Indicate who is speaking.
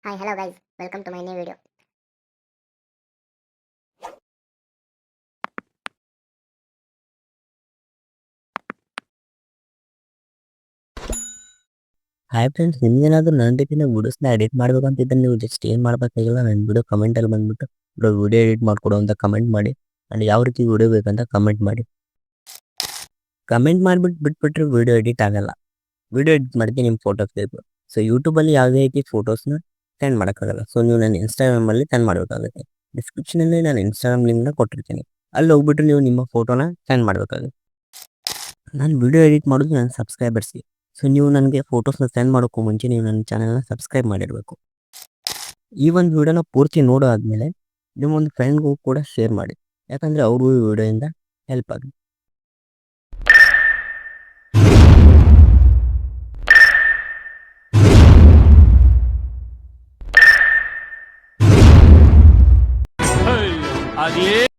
Speaker 1: Hi, hello guys. Welcome to my new video.
Speaker 2: Hi friends, ನಿಮ್ಗೇನಾದ್ರೂ ನನ್ನ ರೀತಿಯ ವಿಡಿಯೋಸ್ನ edit ಮಾಡ್ಬೇಕಂತಿದ್ರೆ ನೀವು ಜಸ್ಟ್ ಏನು ಮಾಡಬೇಕಾಗಿಲ್ಲ, ನನ್ನ ವಿಡಿಯೋ ಕಮೆಂಟಲ್ಲಿ ಬಂದ್ಬಿಟ್ಟು ವಿಡಿಯೋ ಎಡಿಟ್ ಮಾಡಿಕೊಡು ಅಂತ ಕಮೆಂಟ್ ಮಾಡಿ. ಆ್ಯಂಡ್ ಯಾವ ರೀತಿ ವಿಡಿಯೋ ಬೇಕಂತ ಕಮೆಂಟ್ ಮಾಡಿ. ಕಮೆಂಟ್ ಮಾಡಿಬಿಟ್ಟು ಬಿಟ್ಬಿಟ್ರೆ ವಿಡಿಯೋ ಎಡಿಟ್ ಆಗಲ್ಲ. ವಿಡಿಯೋ ಎಡಿಟ್ ಮಾಡೋಕ್ಕೆ ನಿಮ್ಮ ಫೋಟೋಸ್ ಬೇಕು. ಸೊ ಯೂಟ್ಯೂಬಲ್ಲಿ ಯಾವುದೇ ರೀತಿ ಫೋಟೋಸ್ನ ಸೆಂಡ್ ಮಾಡೋಕ್ಕಾಗಲ್ಲ. ಸೊ ನೀವು ನನ್ನ ಇನ್ಸ್ಟಾಗ್ರಾಮಲ್ಲಿ ಸೆಂಡ್ ಮಾಡಬೇಕಾಗುತ್ತೆ. ಡಿಸ್ಕ್ರಿಪ್ಷನಲ್ಲಿ ನಾನು ಇನ್ಸ್ಟಾಗ್ರಾಮ್ ಲಿಂಕ್ನ ಕೊಟ್ಟಿರ್ತೀನಿ. ಅಲ್ಲಿ ಹೋಗ್ಬಿಟ್ಟು ನೀವು ನಿಮ್ಮ ಫೋಟೋನ ಸೆಂಡ್ ಮಾಡಬೇಕಾಗುತ್ತೆ. ನಾನು ವಿಡಿಯೋ ಎಡಿಟ್ ಮಾಡೋದು ನನ್ನ ಸಬ್ಸ್ಕ್ರೈಬರ್ಸ್ಗೆ. ಸೊ ನೀವು ನನಗೆ ಫೋಟೋಸ್ನ ಸೆಂಡ್ ಮಾಡೋಕ್ಕೂ ಮುಂಚೆ ನೀವು ನನ್ನ ಚಾನಲ್ನ ಸಬ್ಸ್ಕ್ರೈಬ್ ಮಾಡಿರಬೇಕು. ಈ ಒಂದು ವಿಡಿಯೋನ ಪೂರ್ತಿ ನೋಡೋ ಆದಮೇಲೆ ನಿಮ್ಮೊಂದು ಫ್ರೆಂಡ್ಗೂ ಕೂಡ ಶೇರ್ ಮಾಡಿ, ಯಾಕಂದರೆ ಅವ್ರಿಗೂ ಈ ವಿಡಿಯೋಯಿಂದ ಹೆಲ್ಪ್ ಆಗುತ್ತೆ.
Speaker 3: ಅದೇ